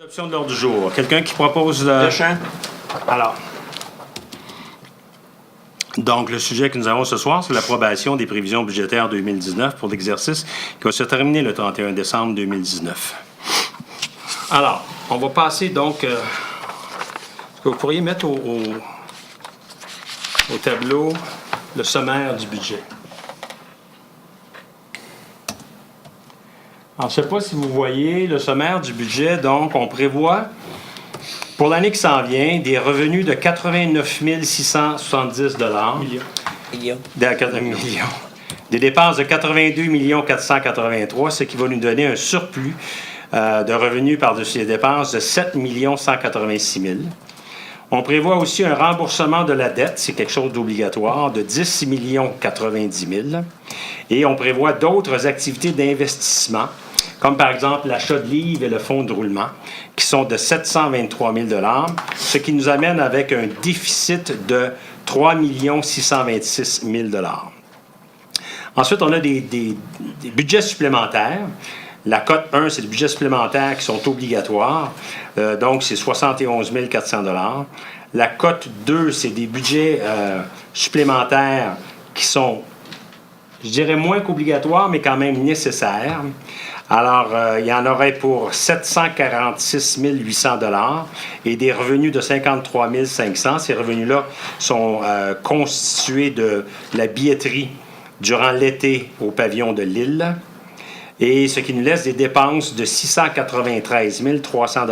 Adoption de l'ordre du jour. Quelqu'un qui propose... Deschamps. Alors. Donc, le sujet que nous avons ce soir, c'est l'approbation des prévisions budgétaires 2019 pour l'exercice qui va se terminer le 31 décembre 2019. Alors, on va passer donc... est-ce que vous pourriez mettre au tableau le sommaire du budget? Alors, je ne sais pas si vous voyez le sommaire du budget. Donc, on prévoit, pour l'année qui s'en vient, des revenus de 89 670 Millions. millions. Des dépenses de 82 483, ce qui va nous donner un surplus de revenus par-dessus les dépenses de 7 186 000. On prévoit aussi un remboursement de la dette, c'est quelque chose d'obligatoire, de 10 90 000. Et on prévoit d'autres activités d'investissement, comme par exemple l'achat de livres et le fonds de roulement, qui sont de 723 000 ce qui nous amène avec un déficit de 3 626 000 Ensuite, on a des budgets supplémentaires. La cote 1, c'est des budgets supplémentaires qui sont obligatoires, donc c'est 71 400 La cote 2, c'est des budgets supplémentaires qui sont, je dirais, moins qu'obligatoires, mais quand même nécessaires. Alors, il y en aurait pour 746 800 et des revenus de 53 500. Ces revenus-là sont constitués de la billetterie durant l'été au pavillon de Lille, et ce qui nous laisse des dépenses de 693 300 $.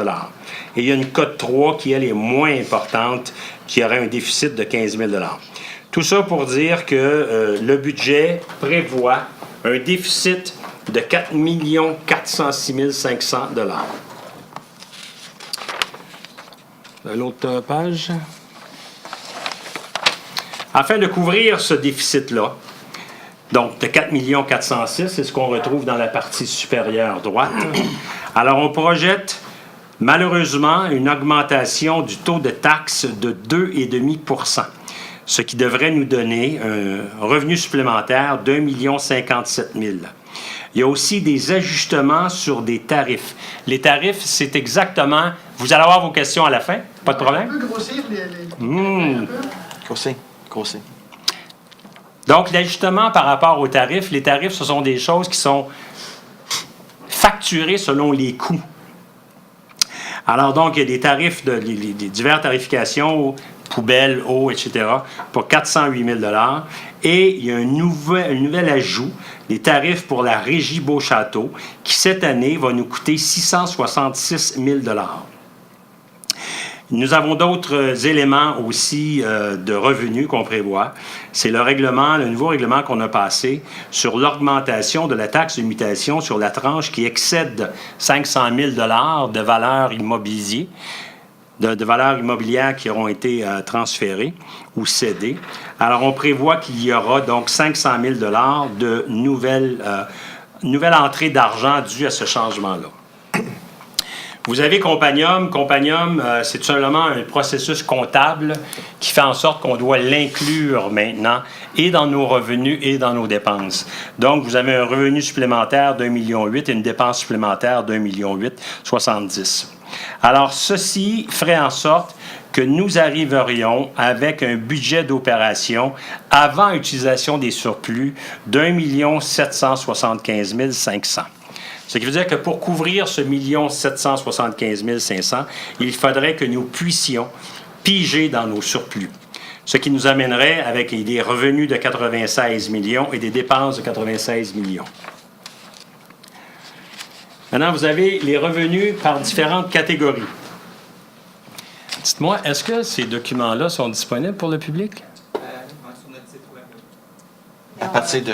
Et il y a une cote 3 qui, elle, est moins importante, qui aurait un déficit de 15 000 $. Tout ça pour dire que le budget prévoit un déficit de 4 406 500 $. L'autre page. Afin de couvrir ce déficit-là, donc de 4 406, c'est ce qu'on retrouve dans la partie supérieure droite. Alors, on projette malheureusement une augmentation du taux de taxe de 2,5 %, ce qui devrait nous donner un revenu supplémentaire d'1 057 000. Il y a aussi des ajustements sur des tarifs. Les tarifs, c'est exactement... Vous allez avoir vos questions à la fin, pas de problème? On peut grossir les... Grossir. Donc, l'ajustement par rapport aux tarifs, les tarifs, ce sont des choses qui sont facturées selon les coûts. Alors, donc, il y a des tarifs, des diverses tarifications, poubelles, eau, etc., pour 408 000 $. Et il y a un nouvel ajout, les tarifs pour la Régie Beauchâteau, qui, cette année, va nous coûter 666 000 $. Nous avons d'autres éléments aussi de revenus qu'on prévoit. C'est le nouveau règlement qu'on a passé sur l'augmentation de la taxe de mutation sur la tranche qui excède 500 000 $ de valeur immobilière, de valeurs immobilières qui auront été transférées ou cédées. Alors, on prévoit qu'il y aura donc 500 000 $ de nouvelles entrées d'argent dues à ce changement-là. Vous avez Companium. Companium, c'est tout simplement un processus comptable qui fait en sorte qu'on doit l'inclure maintenant et dans nos revenus et dans nos dépenses. Donc, vous avez un revenu supplémentaire d'1,8 million et une dépense supplémentaire d'1,8 million 70. Alors, ceci ferait en sorte que nous arriverions avec un budget d'opération avant utilisation des surplus d'1 775 500. Ce qui veut dire que pour couvrir ce 1 775 500, il faudrait que nous puissions piger dans nos surplus. Ce qui nous amènerait avec des revenus de 96 millions et des dépenses de 96 millions. Maintenant, vous avez les revenus par différentes catégories. Dites-moi, est-ce que ces documents-là sont disponibles pour le public? Sur notre site web. À partir de...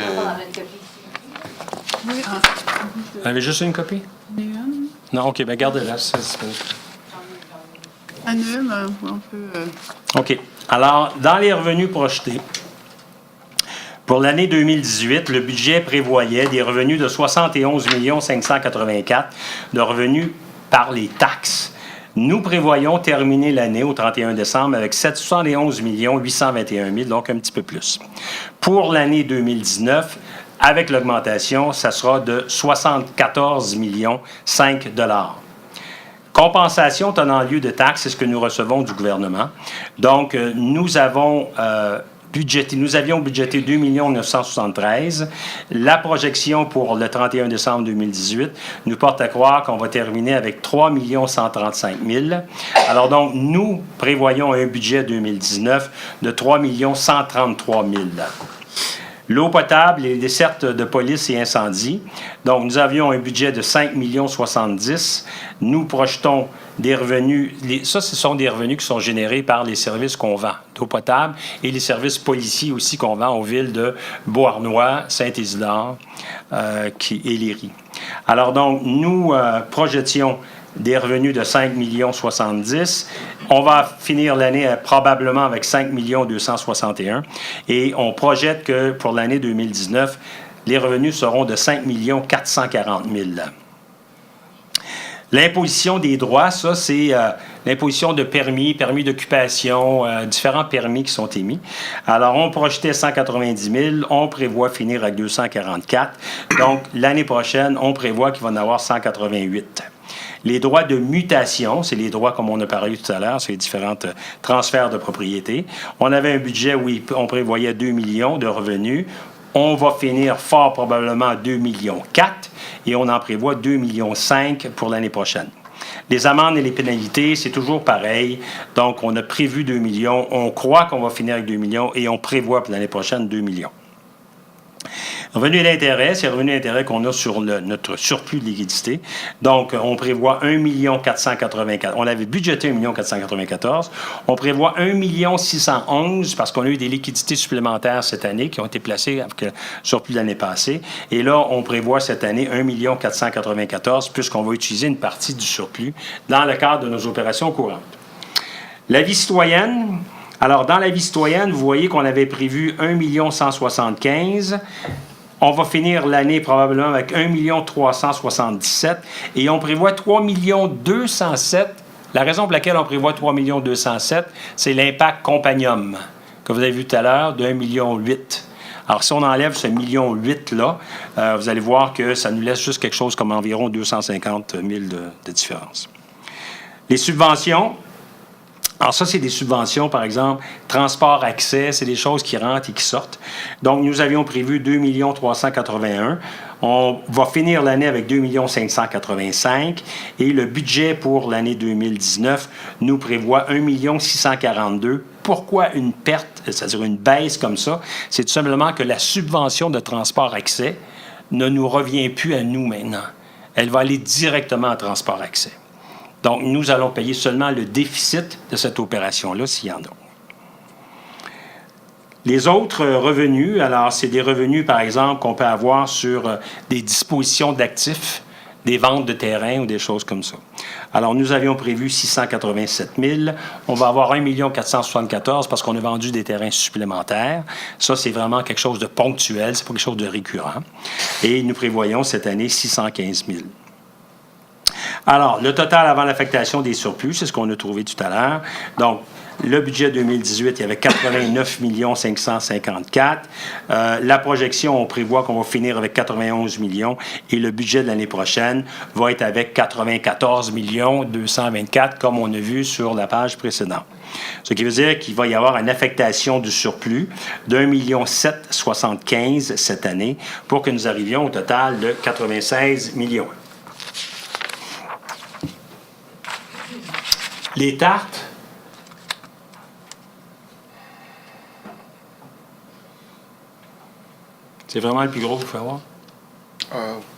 Oui, Vous avez juste une copie? annuel. Non, OK, bien gardez-la. Annuel, on peut... OK. Alors, dans les revenus projetés, pour l'année 2018, le budget prévoyait des revenus de 71 584 de revenus par les taxes. Nous prévoyons terminer l'année au 31 décembre avec 71 821 000, donc un petit peu plus. Pour l'année 2019, avec l'augmentation, ça sera de 74 500 $. Compensation tenant lieu de taxes, c'est ce que nous recevons du gouvernement. Donc, nous avions budgété 2 973 000. La projection pour le 31 décembre 2018 nous porte à croire qu'on va terminer avec 3 135 000. Alors donc, nous prévoyons un budget 2019 de 3 133 000. L'eau potable et les dessertes de police et incendie. Donc, nous avions un budget de 5 070 000. Nous projetons des revenus. Ça, ce sont des revenus qui sont générés par les services qu'on vend d'eau potable et les services policiers aussi qu'on vend aux villes de Beauharnois, Saint-Isidore et Léry. Alors donc, nous projetions des revenus de 5 070 000. On va finir l'année probablement avec 5 261 000 et on projette que pour l'année 2019, les revenus seront de 5 440 000. L'imposition des droits, ça, c'est l'imposition de permis d'occupation, différents permis qui sont émis. Alors, on projetait 190 000, on prévoit finir avec 244. Donc, l'année prochaine, on prévoit qu'il va en avoir 188. Les droits de mutation, c'est les droits, comme on a parlé tout à l'heure, c'est les différents transferts de propriété. On avait un budget où on prévoyait 2 millions de revenus. On va finir fort probablement à 2,4 millions et on en prévoit 2,5 millions pour l'année prochaine. Les amendes et les pénalités, c'est toujours pareil. Donc, on a prévu 2 millions. On croit qu'on va finir avec 2 millions et on prévoit pour l'année prochaine 2 millions. Revenu d'intérêt, c'est le revenu d'intérêt qu'on a sur notre surplus de liquidité. Donc, on prévoit 1 484 000. On avait budgété 1 494 000. On prévoit 1 611 000 parce qu'on a eu des liquidités supplémentaires cette année qui ont été placées avec le surplus de l'année passée. Et là, on prévoit cette année 1 494 000 puisqu'on va utiliser une partie du surplus dans le cadre de nos opérations courantes. La vie citoyenne. Alors, dans la vie citoyenne, vous voyez qu'on avait prévu 1 175 000. On va finir l'année probablement avec 1 377 000 et on prévoit 3 207 000. La raison pour laquelle on prévoit 3 207 000, c'est l'impact Compagnium que vous avez vu tout à l'heure de 1,8 million. Alors, si on enlève ce 1,8 million là, vous allez voir que ça nous laisse juste quelque chose comme environ 250 000 de différence. Les subventions. Alors ça, c'est des subventions, par exemple, transport, accès, c'est des choses qui rentrent et qui sortent. Donc, nous avions prévu 2 381 000. On va finir l'année avec 2 585 000 et le budget pour l'année 2019 nous prévoit 1 642 000. Pourquoi une perte, c'est-à-dire une baisse comme ça? C'est tout simplement que la subvention de transport accès ne nous revient plus à nous maintenant. Elle va aller directement à transport accès. Donc, nous allons payer seulement le déficit de cette opération-là, s'il y en a. Les autres revenus, alors, c'est des revenus, par exemple, qu'on peut avoir sur des dispositions d'actifs, des ventes de terrain ou des choses comme ça. Alors, nous avions prévu 687 000. On va avoir 1 474 000 parce qu'on a vendu des terrains supplémentaires. Ça, c'est vraiment quelque chose de ponctuel, c'est pas quelque chose de récurrent. Et nous prévoyons cette année 615 000. Alors, le total avant l'affectation des surplus, c'est ce qu'on a trouvé tout à l'heure. Donc, le budget 2018, il y avait 89 554 000. La projection, on prévoit qu'on va finir avec 91 millions et le budget de l'année prochaine va être avec 94 224 000, comme on a vu sur la page précédente. Ce qui veut dire qu'il va y avoir une affectation du surplus d'1 775 000 cette année pour que nous arrivions au total de 96 millions. Les tartes. C'est vraiment le plus gros que vous pouvez avoir?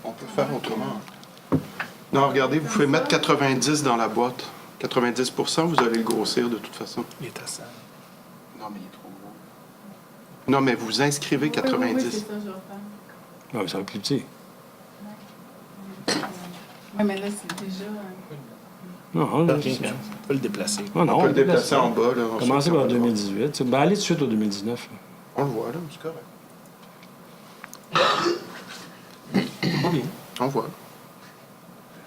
On peut faire autrement. Non, regardez, vous pouvez mettre 90 dans la boîte. 90 % vous allez le grossir de toute façon. Il est à ça. Non, mais il est trop gros. Non, mais vous inscrivez 90. Oui, c'est ça, je vais faire. Non, mais ça va être plus petit. Oui, mais là, c'est déjà... Non, On peut le déplacer. non, On peut le déplacer en bas. Là, commencer par 2018. Ben, allez tout de suite au 2019. On le voit, là, c'est correct. On voit.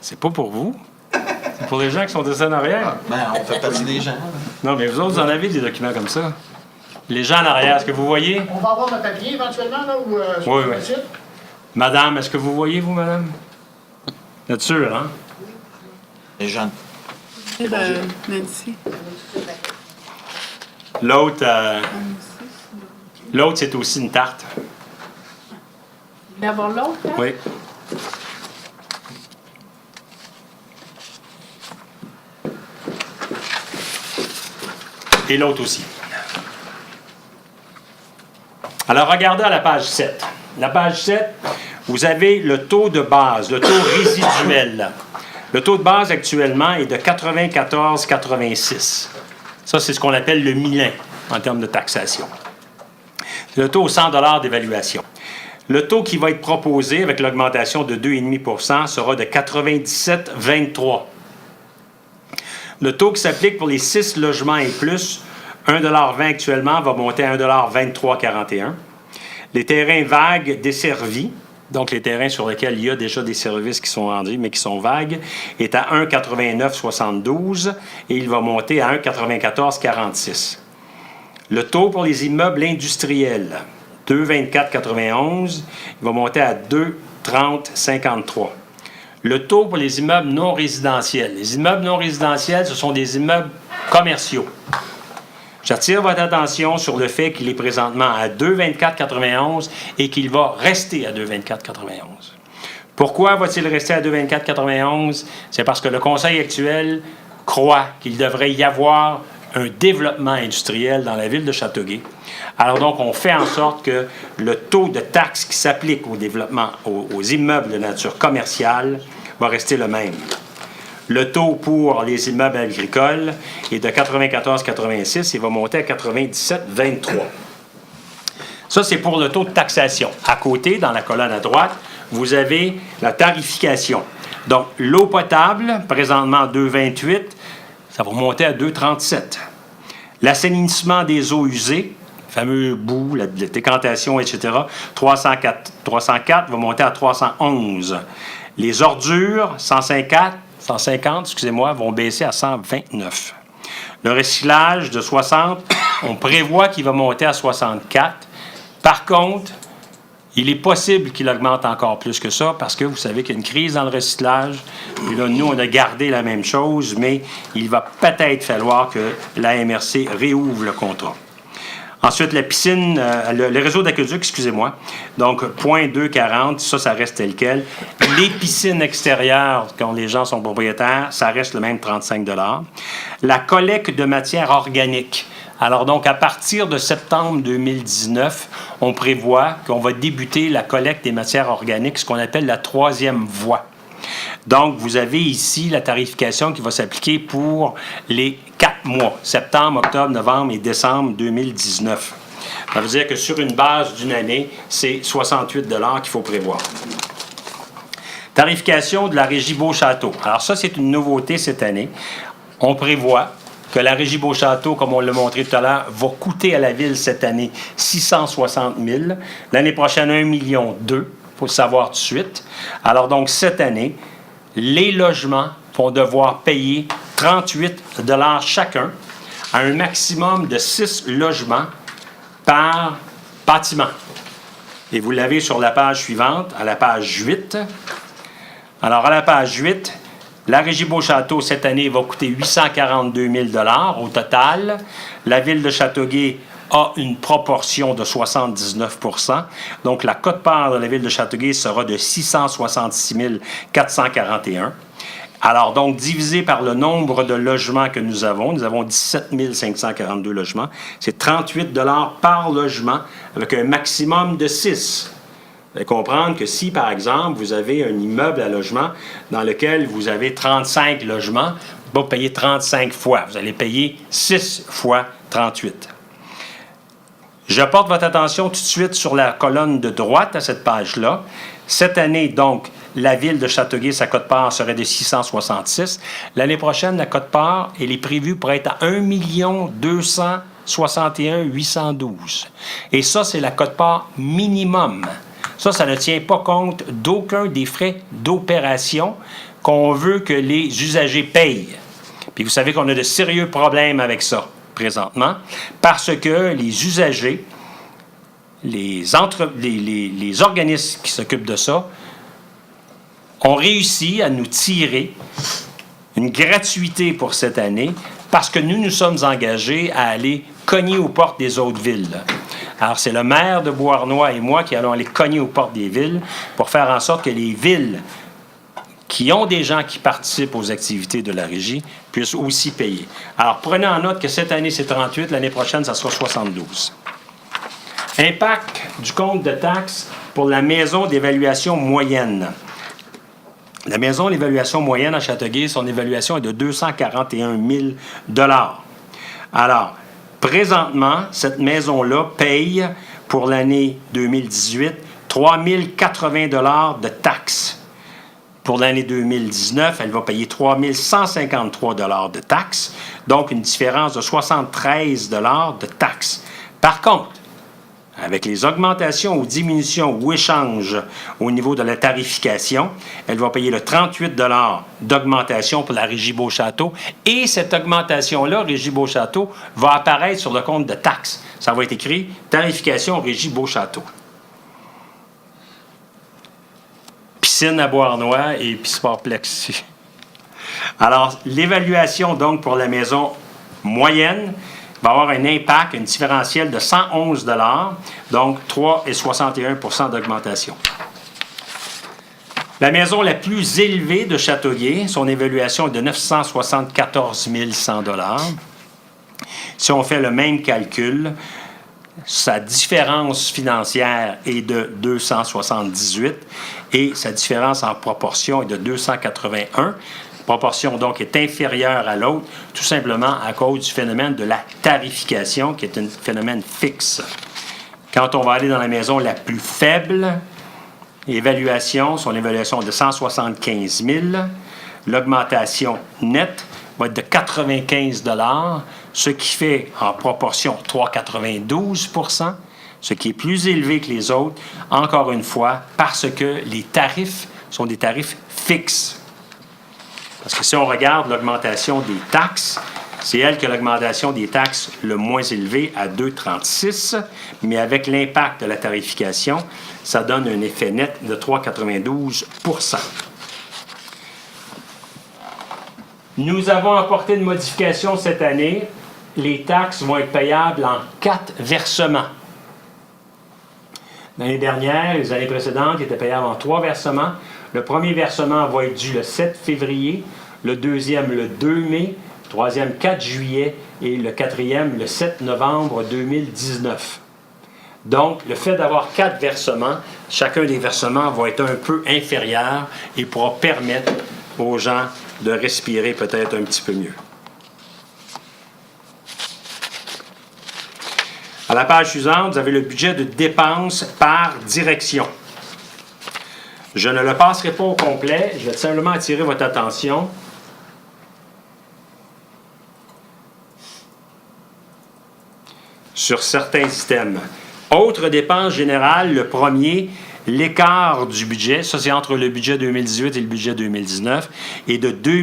C'est pas pour vous. C'est pour les gens qui sont descendus en arrière. Ben, on fait partie des gens. Non, mais vous autres, vous en avez des documents comme ça. Les gens en arrière, est-ce que vous voyez? On va avoir notre papier éventuellement, là, ou sur Oui, le oui. site? Madame, est-ce que vous voyez, vous, madame? Vous êtes sûr, hein? Les gens. C'est Nancy. L'autre, c'est aussi une tarte. Vous voulez avoir l'autre, hein? Oui. Et l'autre aussi. Alors, regardez à la page 7. La page 7, vous avez le taux de base, le taux résiduel. Le taux de base actuellement est de 94,86. Ça, c'est ce qu'on appelle le Milan en termes de taxation. C'est le taux au 100 $ d'évaluation. Le taux qui va être proposé avec l'augmentation de 2,5 % sera de 97,23. Le taux qui s'applique pour les 6 logements et plus, 1,20 $ actuellement, va monter à 1,2341 $. Les terrains vagues desservis, donc les terrains sur lesquels il y a déjà des services qui sont rendus, mais qui sont vagues, est à 1,8972 et il va monter à 1,9446. Le taux pour les immeubles industriels, 2,2491, il va monter à 2,3053. Le taux pour les immeubles non résidentiels. Les immeubles non résidentiels, ce sont des immeubles commerciaux. J'attire votre attention sur le fait qu'il est présentement à 2,2491 et qu'il va rester à 2,2491. Pourquoi va-t-il rester à 2,2491? C'est parce que le Conseil actuel croit qu'il devrait y avoir un développement industriel dans la ville de Châteauguay. Alors donc, on fait en sorte que le taux de taxe qui s'applique au développement, aux immeubles de nature commerciale va rester le même. Le taux pour les immeubles agricoles est de 94,86 et va monter à 97,23. Ça, c'est pour le taux de taxation. À côté, dans la colonne à droite, vous avez la tarification. Donc, l'eau potable, présentement 2,28, ça va monter à 2,37. L'assainissement des eaux usées, le fameux bout, la décantation, etc., 304 va monter à 311. Les ordures, 150, excusez-moi, vont baisser à 129. Le recyclage de 60, on prévoit qu'il va monter à 64. Par contre, il est possible qu'il augmente encore plus que ça parce que vous savez qu'il y a une crise dans le recyclage. Puis là, nous, on a gardé la même chose, mais il va peut-être falloir que la MRC réouvre le contrat. Ensuite, la piscine, le réseau d'aqueduc, excusez-moi, donc 0,240, ça reste tel quel. Les piscines extérieures, quand les gens sont propriétaires, ça reste le même 35 $. La collecte de matière organique. Alors donc, à partir de septembre 2019, on prévoit qu'on va débuter la collecte des matières organiques, ce qu'on appelle la troisième voie. Donc, vous avez ici la tarification qui va s'appliquer pour les 4 mois, septembre, octobre, novembre et décembre 2019. Ça veut dire que sur une base d'une année, c'est 68 $ qu'il faut prévoir. Tarification de la Régie Beauchâteau. Alors ça, c'est une nouveauté cette année. On prévoit que la Régie Beauchâteau, comme on l'a montré tout à l'heure, va coûter à la Ville cette année 660 000 $. L'année prochaine, 1,2 million. Il faut le savoir tout de suite. Alors donc, cette année, les logements vont devoir payer 38 $ chacun à un maximum de 6 logements par bâtiment. Et vous l'avez sur la page suivante, à la page 8. Alors, à la page 8, la Régie Beauchâteau, cette année, va coûter 842 000 $ au total. La Ville de Châteauguay a une proportion de 79 %. Donc, la quote-part de la Ville de Châteauguay sera de 666 441. Alors, donc, divisé par le nombre de logements que nous avons 17 542 logements, c'est 38 $ par logement avec un maximum de 6. Vous allez comprendre que si, par exemple, vous avez un immeuble à logement dans lequel vous avez 35 logements, vous ne allez pas payer 35 fois. Vous allez payer 6 fois 38. Je porte votre attention tout de suite sur la colonne de droite à cette page-là. Cette année, donc, la Ville de Châteauguay, sa quote-part serait de 666. L'année prochaine, la quote-part, elle est prévue pour être à 1 261 812. Et ça, c'est la quote-part minimum. Ça ne tient pas compte d'aucun des frais d'opération qu'on veut que les usagers payent. Puis vous savez qu'on a de sérieux problèmes avec ça présentement, parce que les usagers, les organismes qui s'occupent de ça, ont réussi à nous tirer une gratuité pour cette année parce que nous nous sommes engagés à aller cogner aux portes des autres villes. Alors, c'est le maire de Beauharnois et moi qui allons aller cogner aux portes des villes pour faire en sorte que les villes qui ont des gens qui participent aux activités de la régie puissent aussi payer. Alors, prenez en note que cette année, c'est 38, l'année prochaine, ça sera 72. Impact du compte de taxes pour la maison d'évaluation moyenne. La maison d'évaluation moyenne à Châteauguay, son évaluation est de 241 000 $. Alors, présentement, cette maison-là paye pour l'année 2018 3 080 $ de taxes. Pour l'année 2019, elle va payer 3 153 $ de taxes, donc une différence de 73 $ de taxes. Par contre, avec les augmentations ou diminutions ou échanges au niveau de la tarification, elle va payer le 38 $ d'augmentation pour la Régie Beauchâteau. Et cette augmentation-là, Régie Beauchâteau, va apparaître sur le compte de taxes. Ça va être écrit « Tarification Régie Beauchâteau ». Piscine à Beauharnois et puis Sportplex ici. Alors, l'évaluation, donc, pour la maison moyenne, va avoir un impact, un différentiel de 111 $, donc 3,61 % d'augmentation. La maison la plus élevée de Châteauguay, son évaluation est de 974 100 $. Si on fait le même calcul, sa différence financière est de 278 et sa différence en proportion est de 281. Proportion donc est inférieure à l'autre, tout simplement à cause du phénomène de la tarification, qui est un phénomène fixe. Quand on va aller dans la maison la plus faible, son évaluation est de 175 000, l'augmentation nette va être de 95 $, ce qui fait en proportion 3,92 %, ce qui est plus élevé que les autres, encore une fois, parce que les tarifs sont des tarifs fixes. Parce que si on regarde l'augmentation des taxes, c'est elle qui a l'augmentation des taxes le moins élevé à 2,36, mais avec l'impact de la tarification, ça donne un effet net de 3,92 %. Nous avons apporté une modification cette année. Les taxes vont être payables en 4 versements. L'année dernière, les années précédentes, ils étaient payables en 3 versements. Le premier versement va être dû le 7 février, le deuxième le 2 mai, le troisième 4 juillet et le quatrième le 7 novembre 2019. Donc, le fait d'avoir 4 versements, chacun des versements va être un peu inférieur et pourra permettre aux gens de respirer peut-être un petit peu mieux. À la page suivante, vous avez le budget de dépenses par direction. Je ne le passerai pas au complet, je vais simplement attirer votre attention sur certains items. Autres dépenses générales, le premier, l'écart du budget, ça c'est entre le budget 2018 et le budget 2019, est de 2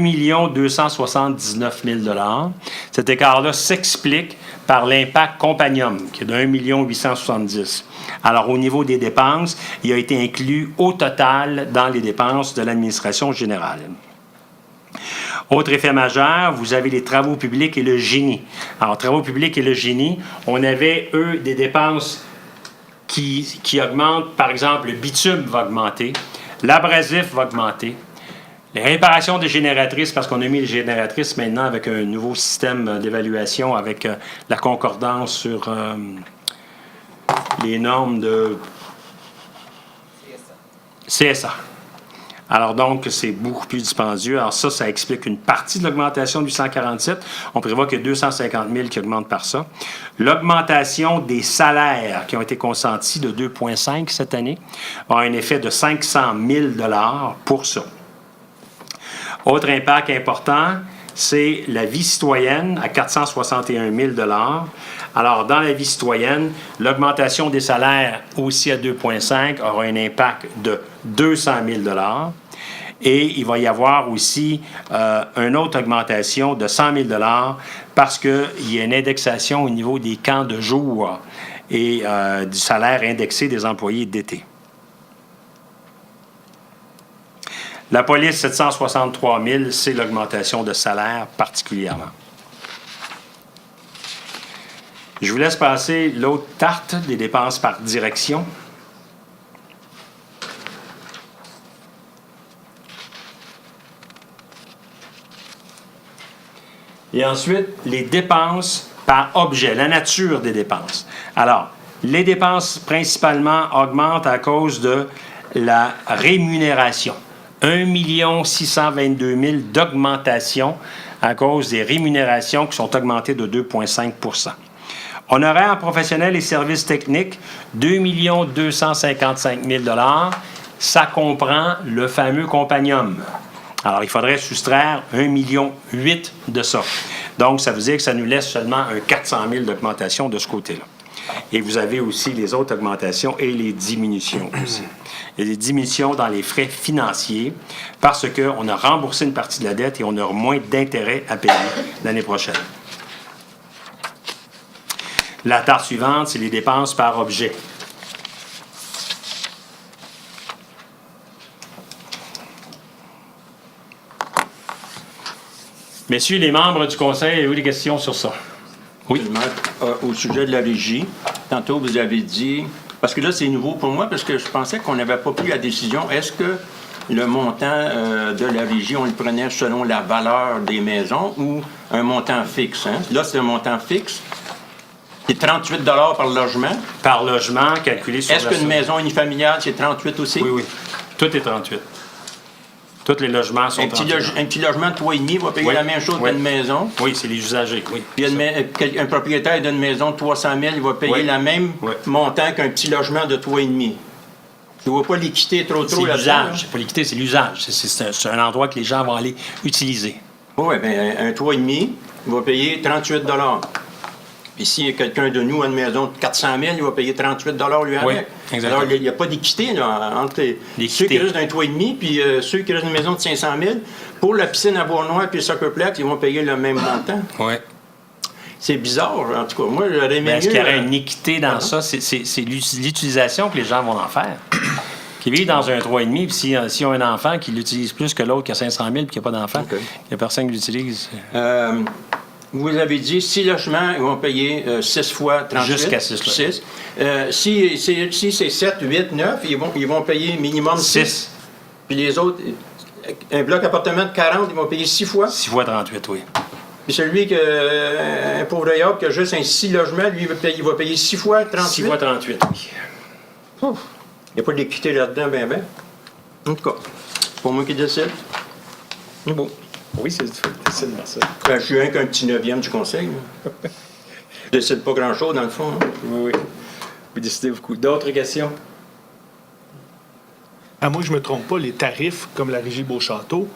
279 000 $. Cet écart-là s'explique par l'impact Compagnium, qui est de 1 870 000 $. Alors, au niveau des dépenses, il a été inclus au total dans les dépenses de l'administration générale. Autre effet majeur, vous avez les travaux publics et le génie. Alors, travaux publics et le génie, on avait, eux, des dépenses qui augmentent. Par exemple, le bitume va augmenter, l'abrasif va augmenter, les réparations des génératrices, parce qu'on a mis les génératrices maintenant avec un nouveau système d'évaluation avec la concordance sur les normes de CSA. Alors donc, c'est beaucoup plus dispendieux. Alors ça explique une partie de l'augmentation du 147. On prévoit qu'il y a 250 000 qui augmentent par ça. L'augmentation des salaires qui ont été consentis de 2,5 cette année a un effet de 500 000 $ pour ça. Autre impact important, c'est la vie citoyenne à 461 000 $. Alors, dans la vie citoyenne, l'augmentation des salaires aussi à 2,5 aura un impact de 200 000 $. Et il va y avoir aussi une autre augmentation de 100 000 $ parce qu'il y a une indexation au niveau des camps de jour et du salaire indexé des employés d'été. La police, 763 000, c'est l'augmentation de salaire particulièrement. Je vous laisse passer l'autre tarte des dépenses par direction. Et ensuite, les dépenses par objet, la nature des dépenses. Alors, les dépenses principalement augmentent à cause de la rémunération. 1 622 000 d'augmentation à cause des rémunérations qui sont augmentées de 2,5 %. Honoraires professionnels et services techniques, 2 255 000 $. Ça comprend le fameux compagnum. Alors, il faudrait soustraire 1,8 million de ça. Donc, ça veut dire que ça nous laisse seulement un 400 000 d'augmentation de ce côté-là. Et vous avez aussi les autres augmentations et les diminutions aussi. Il y a des diminutions dans les frais financiers parce qu'on a remboursé une partie de la dette et on aura moins d'intérêts à payer l'année prochaine. La tarte suivante, c'est les dépenses par objet. Messieurs les membres du Conseil, avez-vous des questions sur ça? Oui. Au sujet de la régie, tantôt vous avez dit, parce que là c'est nouveau pour moi, parce que je pensais qu'on n'avait pas pris la décision, est-ce que le montant de la régie, on le prenait selon la valeur des maisons ou un montant fixe? Hein? Là c'est un montant fixe, c'est 38 $ par logement. Par logement, calculé sur Est-ce qu'une maison unifamiliale, c'est 38 aussi? Oui, oui. Tout est 38. Tous les logements sont 38. Un petit logement de 3,5 va payer la même chose qu'une maison. Oui, c'est les usagers, oui. Puis un propriétaire d'une maison de 300 000, il va payer le même montant qu'un petit logement de 3,5. Tu ne vois pas l'équité trop C'est là-dedans? l'usage. C'est pas l'équité, c'est l'usage. C'est un endroit que les gens vont aller utiliser. Oui, bien, un 3,5, il va payer 38 $. Puis si quelqu'un de nous a une maison de 400 000, il va payer 38 $ lui avec. Oui, exactement. Alors, il n'y a pas d'équité là, entre ceux qui restent d'un 3,5 puis ceux qui restent d'une maison de 500 000. Pour la piscine à Bournois puis le Soccerplex, ils vont payer le même montant. Oui. C'est bizarre, en tout cas. Moi, j'aurais aimé Est-ce mieux... qu'il y aurait une équité dans ça? C'est l'utilisation que les gens vont en faire. Qui vivent dans un 3,5, puis s'ils ont un enfant qui l'utilise plus que l'autre qui a 500 000 puis qui n'a pas d'enfant, il n'y a personne qui l'utilise. Vous avez dit 6 logements, ils vont payer 6 fois 38. Jusqu'à 6 logements. 6. Si c'est 7, 8, 9, ils vont payer minimum 6. Puis les autres, un bloc appartement de 40, ils vont payer 6 fois. 6 fois 38, oui. Puis celui un pauvre yard qui a juste un 6 logements, lui, il va payer 6 fois 38. 6 fois 38, oui. Il n'y a pas d'équité là-dedans, ben. En tout cas, c'est pas moi qui décide. C'est beau. Oui, c'est difficile, merci. Ben, je suis un qu'un petit 9e du conseil. Je décide pas grand-chose, dans le fond. Hein. Oui, oui. Vous décidez beaucoup. D'autres questions? À moins que je ne me trompe pas, les tarifs, comme la Régie Beauchâteau,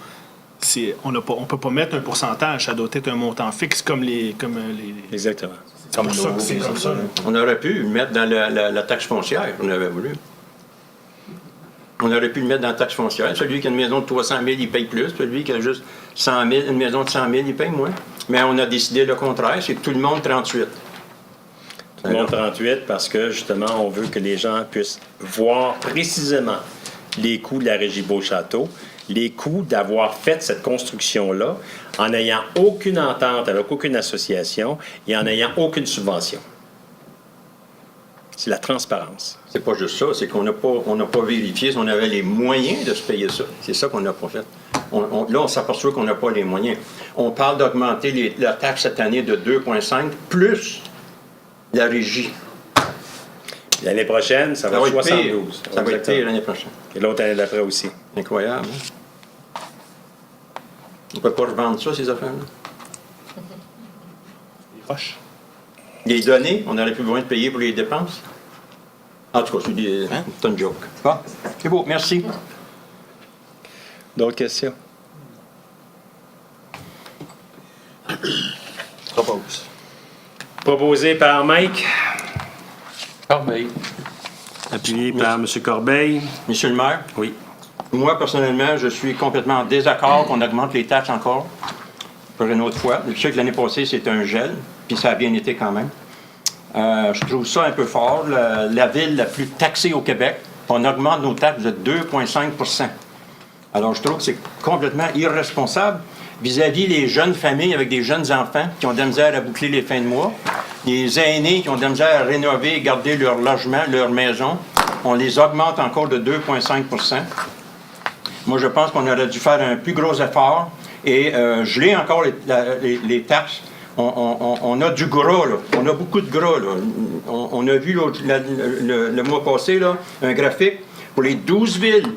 on ne peut pas mettre un pourcentage. Ça doit être un montant fixe comme les... Exactement. C'est pour ça que c'est comme ça. On aurait pu le mettre dans la taxe foncière, on avait voulu. On aurait pu le mettre dans la taxe foncière. Celui qui a une maison de 300 000, il paye plus. Celui qui a juste 100 000, une maison de 100 000, il paye moins. Mais on a décidé le contraire, c'est tout le monde 38. Tout le monde 38 parce que, justement, on veut que les gens puissent voir précisément les coûts de la Régie Beauchâteau, les coûts d'avoir fait cette construction-là en n'ayant aucune entente avec aucune association et en n'ayant aucune subvention. C'est la transparence. C'est pas juste ça, c'est qu'on n'a pas vérifié si on avait les moyens de se payer ça. C'est ça qu'on n'a pas fait. Là, on s'aperçoit qu'on n'a pas les moyens. On parle d'augmenter la taxe cette année de 2,5 plus la régie. L'année prochaine, ça va être 72. Ça va être pire l'année prochaine. Et l'autre année d'après aussi. Incroyable. Hein? On ne peut pas revendre ça, ces affaires-là. Les roches. Les données, on n'aurait plus besoin de payer pour les dépenses. En tout cas, c'est une joke. Bon, c'est beau, merci. D'autres questions? Propose. Proposé par Mike, Corbeil. appuyé par M. Corbeil. Monsieur le maire, Oui. moi, personnellement, je suis complètement en désaccord qu'on augmente les taxes encore pour une autre fois. Je sais que l'année passée, c'était un gel, puis ça a bien été quand même. Je trouve ça un peu fort. La ville la plus taxée au Québec, on augmente nos taxes de 2,5 %. Alors, je trouve que c'est complètement irresponsable vis-à-vis les jeunes familles avec des jeunes enfants qui ont de la misère à boucler les fins de mois, les aînés qui ont de la misère à rénover et garder leur logement, leur maison. On les augmente encore de 2,5 %. Moi, je pense qu'on aurait dû faire un plus gros effort et geler encore les taxes. On a du gras, là. On a beaucoup de gras, là. On a vu le mois passé, là, un graphique pour les 12 villes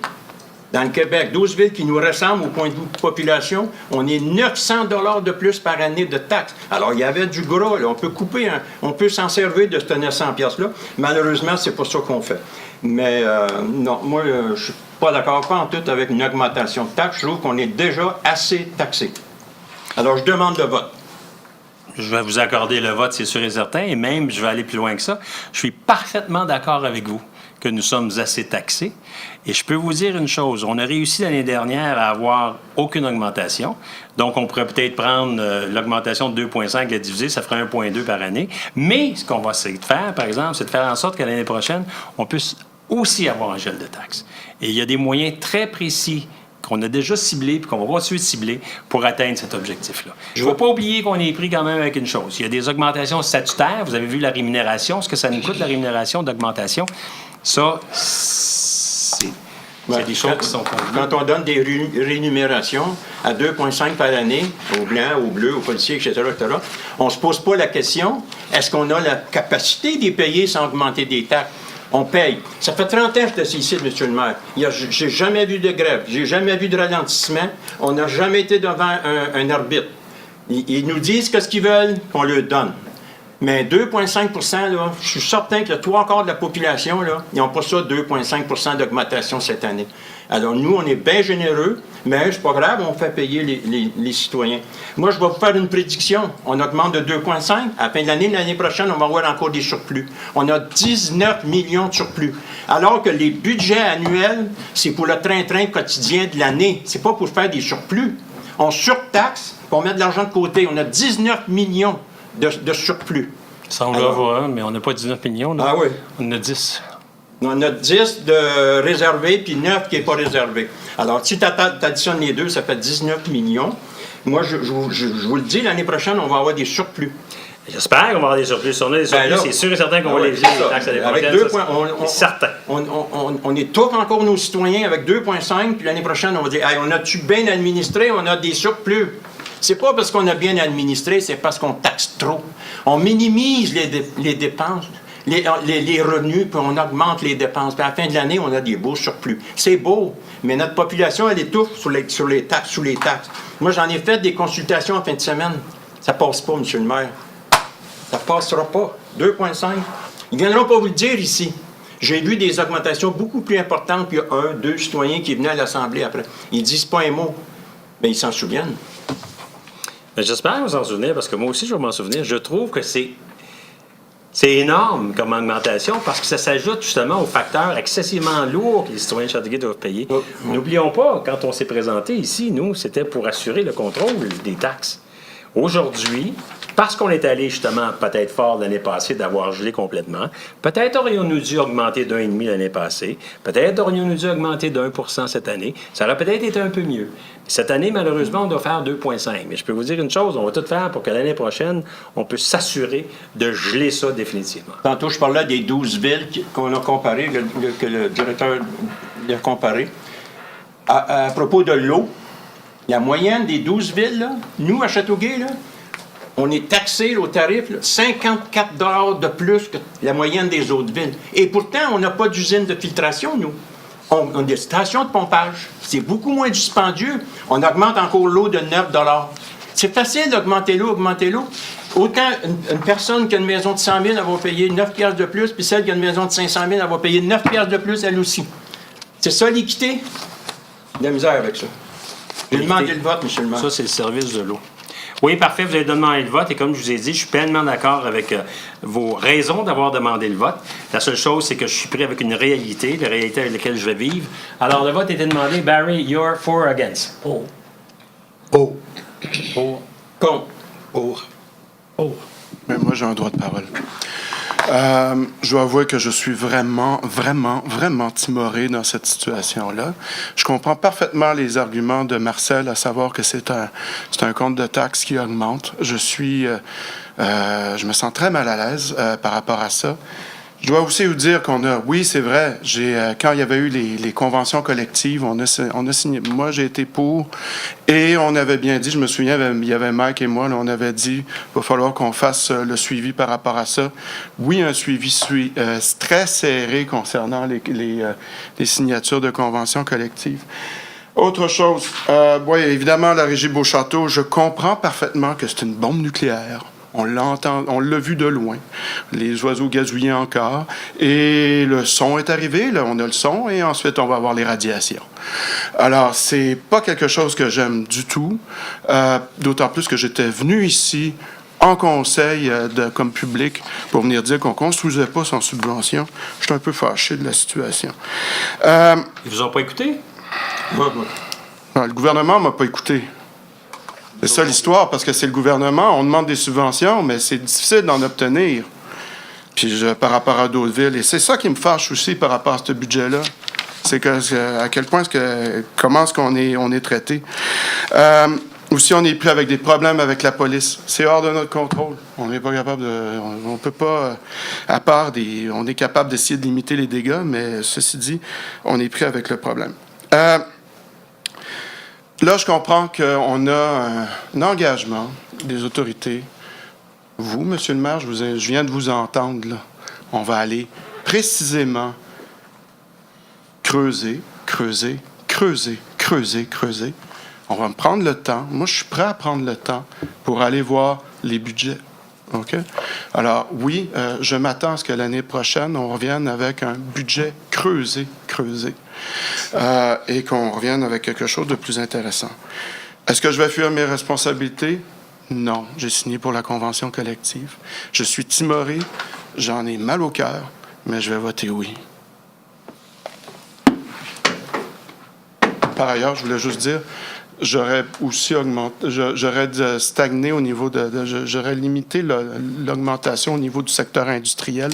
dans le Québec, 12 villes qui nous ressemblent au point de vue de population. On est 900 $ de plus par année de taxes. Alors, il y avait du gras, là. On peut couper, on peut s'en servir de ce 900 $-là. Malheureusement, c'est pas ça qu'on fait. Mais non, moi, je suis pas d'accord, pas en tout, avec une augmentation de taxes. Je trouve qu'on est déjà assez taxé. Alors, je demande le vote. Je vais vous accorder le vote, c'est sûr et certain, et même, je vais aller plus loin que ça. Je suis parfaitement d'accord avec vous que nous sommes assez taxés. Et je peux vous dire une chose, on a réussi l'année dernière à avoir aucune augmentation. Donc, on pourrait peut-être prendre l'augmentation de 2,5 et la diviser, ça ferait 1,2 par année. Mais ce qu'on va essayer de faire, par exemple, c'est de faire en sorte que l'année prochaine, on puisse aussi avoir un gel de taxes. Et il y a des moyens très précis qu'on a déjà ciblé puis qu'on va continuer de cibler pour atteindre cet objectif-là. Il ne faut pas oublier qu'on est pris quand même avec une chose. Il y a des augmentations statutaires. Vous avez vu la rémunération, ce que ça nous coûte, la rémunération d'augmentation. Ça, c'est des choses qui sont convenues. Quand on donne des rémunérations à 2,5 par année, aux Blancs, aux Bleus, aux policiers, etc., on ne se pose pas la question, est-ce qu'on a la capacité d'y payer sans augmenter des taxes? On paye. Ça fait 30 ans que je suis ici, M. le maire. J'ai jamais vu de grève. J'ai jamais vu de ralentissement. On n'a jamais été devant un arbitre. Ils nous disent ce qu'ils veulent, qu'on leur donne. Mais 2,5 %, là, je suis certain que le 3/4 de la population, là, ils n'ont pas ça, 2,5 % d'augmentation cette année. Alors, nous, on est bien généreux, mais c'est pas grave, on fait payer les citoyens. Moi, je vais vous faire une prédiction. On augmente de 2,5. À la fin de l'année prochaine, on va avoir encore des surplus. On a 19 millions de surplus. Alors que les budgets annuels, c'est pour le train-train quotidien de l'année. C'est pas pour faire des surplus. On surtaxe, puis on met de l'argent de côté. On a 19 millions de surplus. Ça, on le voit, mais on n'a pas 19 millions. Là. Ah oui. On en a 10. On a 10 de réservés, puis 9 qui n'est pas réservé. Alors, si tu additionnes les deux, ça fait 19 millions. Moi, je vous le dis, l'année prochaine, on va avoir des surplus. J'espère qu'on va avoir des surplus. Si on a des surplus, c'est sûr et certain qu'on va les viser les taxes à l'année prochaine. Avec 2 points, c'est certain. On étouffe encore nos citoyens avec 2,5, puis l'année prochaine, on va dire, hey, on a-tu bien administré, on a des surplus. C'est pas parce qu'on a bien administré, c'est parce qu'on taxe trop. On minimise les dépenses, les revenus, puis on augmente les dépenses. Puis à la fin de l'année, on a des beaux surplus. C'est beau, mais notre population, elle étouffe sous les taxes. Moi, j'en ai fait des consultations en fin de semaine. Ça passe pas, M. le maire. Ça passera pas. 2,5. Ils ne viendront pas vous le dire ici. J'ai vu des augmentations beaucoup plus importantes, puis il y a 1, 2 citoyens qui venaient à l'Assemblée après. Ils disent pas un mot, mais ils s'en souviennent. Mais j'espère que vous en souvenez, parce que moi aussi, je vais m'en souvenir. Je trouve que c'est énorme comme augmentation parce que ça s'ajoute justement aux facteurs excessivement lourds que les citoyens de Châteauguay doivent payer. N'oublions pas, quand on s'est présenté ici, nous, c'était pour assurer le contrôle des taxes. Aujourd'hui, parce qu'on est allé justement peut-être fort l'année passée d'avoir gelé complètement, peut-être aurions-nous dû augmenter d'1,5 l'année passée, peut-être aurions-nous dû augmenter d'1 % cette année. Ça aurait peut-être été un peu mieux. Cette année, malheureusement, on doit faire 2,5. Mais je peux vous dire une chose, on va tout faire pour que l'année prochaine, on puisse s'assurer de geler ça définitivement. Tantôt, je parlais des 12 villes qu'on a comparées, que le directeur a comparé. À propos de l'eau, la moyenne des 12 villes, là, nous, à Châteauguay, là, on est taxé au tarif là, 54 $ de plus que la moyenne des autres villes. Et pourtant, on n'a pas d'usine de filtration, nous. On a des stations de pompage. C'est beaucoup moins dispendieux. On augmente encore l'eau de 9 $. C'est facile d'augmenter l'eau, Autant une personne qui a une maison de 100 000, elle va payer 9 $ de plus, puis celle qui a une maison de 500 000, elle va payer 9 $ de plus, elle aussi. C'est ça, l'équité? De la misère avec ça. J'ai demandé le vote, M. le maire. Ça, c'est le service de l'eau. Oui, parfait, vous avez demandé le vote et comme je vous ai dit, je suis pleinement d'accord avec vos raisons d'avoir demandé le vote. La seule chose, c'est que je suis pris avec une réalité, la réalité avec laquelle je vais vivre. Alors, le vote était demandé. Barry, you're for or against? Pour. Pour. Contre. Pour. Mais moi, j'ai un droit de parole. Je dois avouer que je suis vraiment, vraiment, vraiment timoré dans cette situation-là. Je comprends parfaitement les arguments de Marcel, à savoir que c'est un compte de taxes qui augmente. Je me sens très mal à l'aise par rapport à ça. Je dois aussi vous dire oui, c'est vrai, quand il y avait eu les conventions collectives, on a signé, moi j'ai été pour, et on avait bien dit, je me souviens, il y avait Mike et moi, là, on avait dit, il va falloir qu'on fasse le suivi par rapport à ça. Oui, un suivi très serré concernant les signatures de conventions collectives. Autre chose, oui, évidemment, la Régie Beauchâteau, je comprends parfaitement que c'est une bombe nucléaire. On l'entend, on l'a vu de loin. Les oiseaux gazouillaient encore. Et le son est arrivé, là, on a le son, et ensuite, on va avoir les radiations. Alors, c'est pas quelque chose que j'aime du tout, d'autant plus que j'étais venu ici en conseil comme public pour venir dire qu'on ne construisait pas sans subvention. Je suis un peu fâché de la situation. Ils vous ont pas écouté? Non, le gouvernement ne m'a pas écouté. C'est ça l'histoire, parce que c'est le gouvernement. On demande des subventions, mais c'est difficile d'en obtenir. Puis par rapport à d'autres villes. Et c'est ça qui me fâche aussi par rapport à ce budget-là. C'est à quel point comment est-ce qu'on est traité. Aussi, on est pris avec des problèmes avec la police. C'est hors de notre contrôle. On n'est pas capable on peut pas, on est capable d'essayer de limiter les dégâts, mais ceci dit, on est pris avec le problème. Là, je comprends qu'on a un engagement des autorités. Vous, Monsieur le maire, je viens de vous entendre, là. On va aller précisément creuser. On va me prendre le temps. Moi, je suis prêt à prendre le temps pour aller voir les budgets. OK? Alors, oui, je m'attends à ce que l'année prochaine, on revienne avec un budget creusé, et qu'on revienne avec quelque chose de plus intéressant. Est-ce que je vais fuir mes responsabilités? Non. J'ai signé pour la convention collective. Je suis timoré, j'en ai mal au cœur, mais je vais voter oui. Par ailleurs, je voulais juste dire, j'aurais aussi stagné au niveau j'aurais limité l'augmentation au niveau du secteur industriel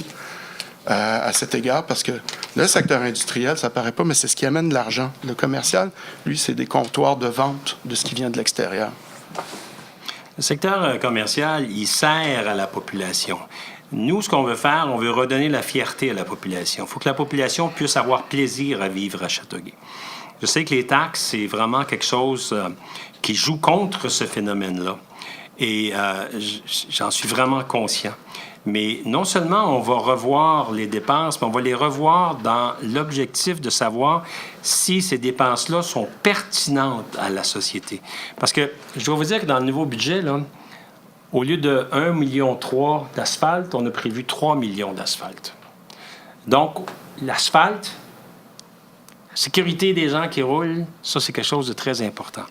à cet égard, parce que le secteur industriel, ça paraît pas, mais c'est ce qui amène de l'argent. Le commercial, lui, c'est des comptoirs de vente de ce qui vient de l'extérieur. Le secteur commercial, il sert à la population. Nous, ce qu'on veut faire, on veut redonner la fierté à la population. Il faut que la population puisse avoir plaisir à vivre à Châteauguay. Je sais que les taxes, c'est vraiment quelque chose qui joue contre ce phénomène-là. Et j'en suis vraiment conscient. Mais non seulement on va revoir les dépenses, mais on va les revoir dans l'objectif de savoir si ces dépenses-là sont pertinentes à la société. Parce que je dois vous dire que dans le nouveau budget, là, au lieu de 1,3 million d'asphalte, on a prévu 3 millions d'asphalte. Donc, l'asphalte, la sécurité des gens qui roulent, ça, c'est quelque chose de très important.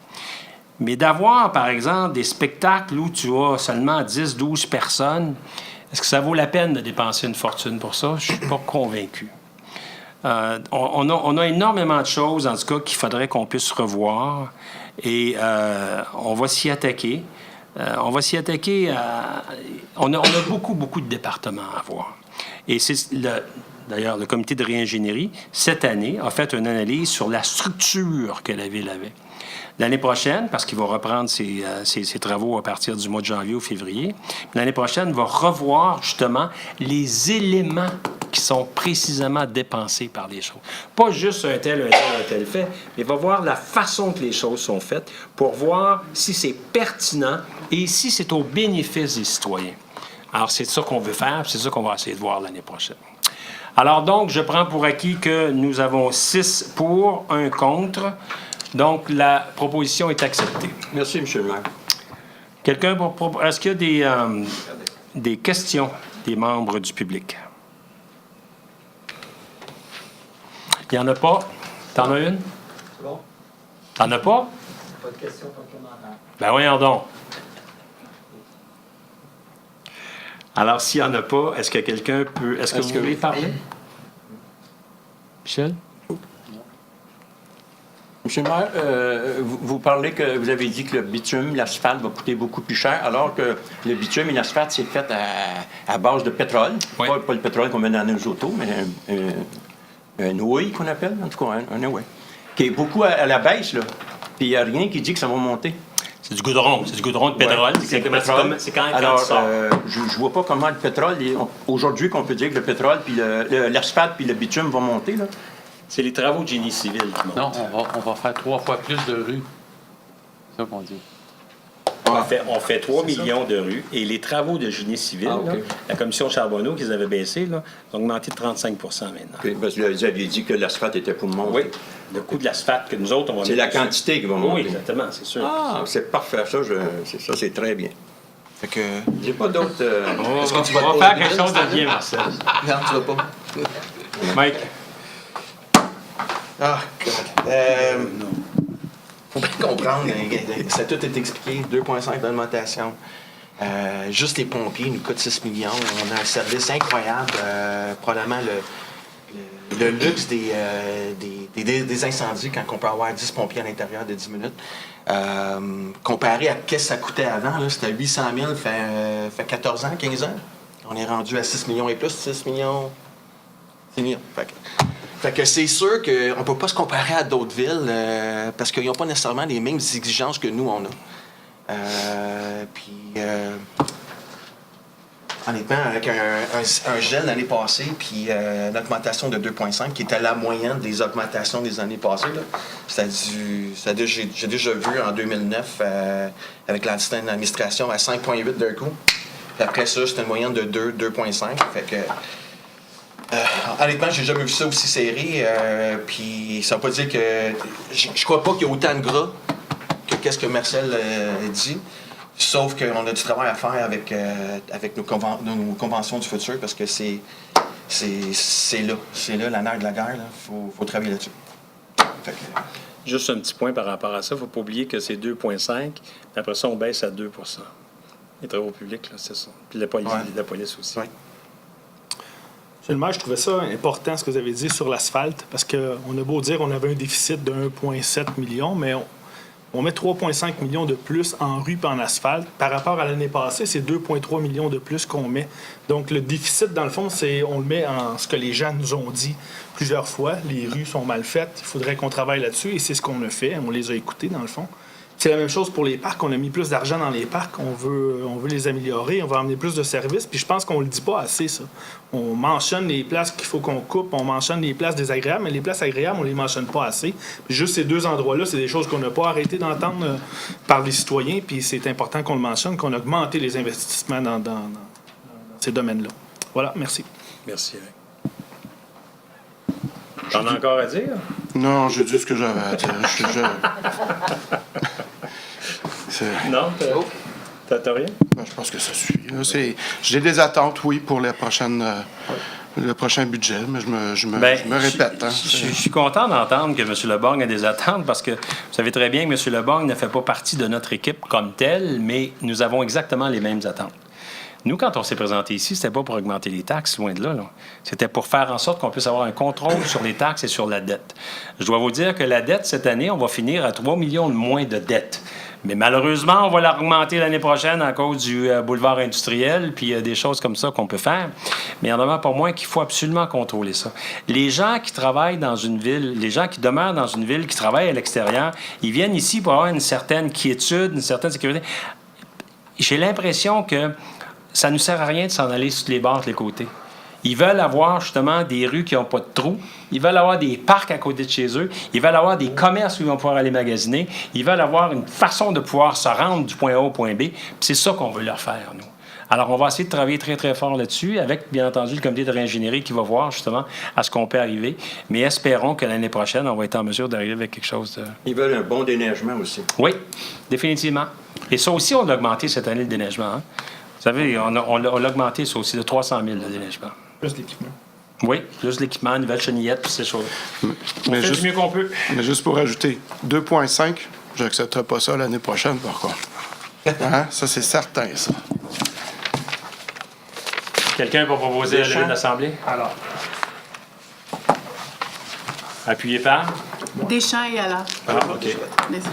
Mais d'avoir, par exemple, des spectacles où tu as seulement 10-12 personnes, est-ce que ça vaut la peine de dépenser une fortune pour ça? Je ne suis pas convaincu. On a énormément de choses, en tout cas, qu'il faudrait qu'on puisse revoir. Et on va s'y attaquer. On a beaucoup de départements à voir. Et c'est d'ailleurs, le comité de réingénierie, cette année, a fait une analyse sur la structure que la Ville avait. L'année prochaine, parce qu'il va reprendre ses travaux à partir du mois de janvier ou février, l'année prochaine, il va revoir justement les éléments qui sont précisément dépensés par les choses. Pas juste un tel fait, mais il va voir la façon que les choses sont faites pour voir si c'est pertinent et si c'est au bénéfice des citoyens. Alors, c'est ça qu'on veut faire, c'est ça qu'on va essayer de voir l'année prochaine. Alors donc, je prends pour acquis que nous avons 6 pour, 1 contre. Donc, la proposition est acceptée. Merci, M. le maire. Est-ce qu'il y a des questions des membres du public? Il n'y en a pas. T'en as une? C'est bon? T'en as pas? Pas de questions complémentaires. Ben voyons donc. Alors, s'il n'y en a pas, est-ce que quelqu'un peut... Est-ce que vous voulez parler? Michel? Monsieur le maire, vous parlez que vous avez dit que le bitume, l'asphalte va coûter beaucoup plus cher, alors que le bitume et l'asphalte, c'est fait à base de pétrole. Oui. Pas le pétrole qu'on met dans nos autos, mais un ouïe qu'on appelle, en tout cas, un ouïe. Qui est beaucoup à la baisse, là. Puis il n'y a rien qui dit que ça va monter. C'est du goudron de pétrole. Ouais, C'est quand même alors, ça. je ne vois pas comment le pétrole, aujourd'hui qu'on peut dire que le pétrole, puis l'asphalte, puis le bitume vont monter, là. C'est les travaux de génie civil qui montent. Non, on va faire 3 fois plus de rues. C'est ça qu'on dit. On fait 3 millions de rues et les travaux de génie civil, OK. là, la commission Charbonneau qu'ils avaient baissé, là, ont augmenté de 35 maintenant. OK, parce que vous aviez dit que l'asphalte était pour monter. Oui, le coût de l'asphalte que nous autres, on va C'est mettre la dessus. quantité qui va Oui, monter. exactement, c'est sûr. Ah, c'est parfait. Ça, c'est très bien. Fait que. J'ai pas d'autres... Est-ce que tu vas On va faire quelque chose de bien, Marcel. Non, tu vas pas. Mike, Ah, God. Faut bien comprendre, ça a tout été expliqué, 2,5 d'augmentation. Juste les pompiers nous coûtent 6 millions. On a un service incroyable. Probablement le luxe des incendies quand on peut avoir 10 pompiers à l'intérieur de 10 minutes. Comparé à ce que ça coûtait avant, là, c'était 800 000, fait 14 ans, 15 ans. On est rendu à 6 millions et plus, 6 millions. 6 millions. Fait que c'est sûr qu'on ne peut pas se comparer à d'autres villes parce qu'ils n'ont pas nécessairement les mêmes exigences que nous, on a. Honnêtement, avec un gel l'année passée, puis une augmentation de 2,5, qui était la moyenne des augmentations des années passées, là, j'ai déjà vu en 2009, avec l'ancienne administration, à 5,8 d'un coup. Puis après ça, c'était une moyenne de 2,5. Fait que... honnêtement, j'ai jamais vu ça aussi serré. Puis ça veut pas dire que... Je crois pas qu'il y a autant de gras que qu'est-ce que Marcel dit. Sauf qu'on a du travail à faire avec nos conventions du futur parce que c'est là. C'est là la nerf de la guerre. Il faut travailler là-dessus. Fait que, juste un petit point par rapport à ça. Il ne faut pas oublier que c'est 2,5. Après ça, on baisse à 2 les travaux publics, là, c'est ça. Puis la police aussi. Ouais. Monsieur le maire, je trouvais ça important ce que vous avez dit sur l'asphalte, parce qu'on a beau dire qu'on avait un déficit de 1,7 million, mais on met 3,5 millions de plus en rue et en asphalte. Par rapport à l'année passée, c'est 2,3 millions de plus qu'on met. Donc, le déficit, dans le fond, on le met en ce que les gens nous ont dit plusieurs fois. Les rues sont mal faites, il faudrait qu'on travaille là-dessus, et c'est ce qu'on a fait. On les a écoutés, dans le fond. C'est la même chose pour les parcs. On a mis plus d'argent dans les parcs. On veut les améliorer. On va emmener plus de services. Puis je pense qu'on le dit pas assez, ça. On mentionne les places qu'il faut qu'on coupe. On mentionne les places désagréables. Mais les places agréables, on les mentionne pas assez. Puis juste ces deux endroits-là, c'est des choses qu'on n'a pas arrêté d'entendre par les citoyens. Puis c'est important qu'on le mentionne, qu'on a augmenté les investissements dans ces domaines-là. Voilà, merci. Merci, Eric. T'en as encore à dire? Non, j'ai dit ce que j'avais à dire. Non? T'as rien? Ben, je pense que ça suffit. Là. J'ai des attentes, oui, pour le prochain budget, mais je me répète. Hein. Je suis content d'entendre que M. Leborgne a des attentes parce que vous savez très bien que M. Leborgne ne fait pas partie de notre équipe comme telle, mais nous avons exactement les mêmes attentes. Nous, quand on s'est présenté ici, c'était pas pour augmenter les taxes, loin de là. C'était pour faire en sorte qu'on puisse avoir un contrôle sur les taxes et sur la dette. Je dois vous dire que la dette, cette année, on va finir à 3 millions de moins de dettes. Mais malheureusement, on va l'augmenter l'année prochaine à cause du boulevard industriel, puis des choses comme ça qu'on peut faire. Mais il y en a pas moins qu'il faut absolument contrôler ça. Les gens qui travaillent dans une ville, les gens qui demeurent dans une ville, qui travaillent à l'extérieur, ils viennent ici pour avoir une certaine quiétude, une certaine sécurité. J'ai l'impression que ça ne nous sert à rien de s'en aller sur les bords, de les côtés. Ils veulent avoir justement des rues qui n'ont pas de trous. Ils veulent avoir des parcs à côté de chez eux. Ils veulent avoir des commerces où ils vont pouvoir aller magasiner. Ils veulent avoir une façon de pouvoir se rendre du point A au point B. Puis c'est ça qu'on veut leur faire, nous. Alors, on va essayer de travailler très, très fort là-dessus, avec, bien entendu, le comité de réingénierie qui va voir, justement, à ce qu'on peut arriver. Mais espérons que l'année prochaine, on va être en mesure d'arriver avec quelque chose de... Ils veulent un bon déneigement aussi. Oui, définitivement. Et ça aussi, on l'a augmenté cette année, le déneigement. Hein? Vous savez, on l'a augmenté, ça aussi, de 300 000, le déneigement. Plus l'équipement. Oui, plus l'équipement, nouvelle chenillette, puis ces choses. On Mais fait juste- du mieux qu'on peut. Mais juste pour ajouter, 2,5, j'accepterai pas ça l'année prochaine, par contre. Hein? Ça, c'est certain, ça. Quelqu'un va proposer à la levée de l'Assemblée? Alors, Appuyé par? Deschamps et Allard. Ah, OK. Merci.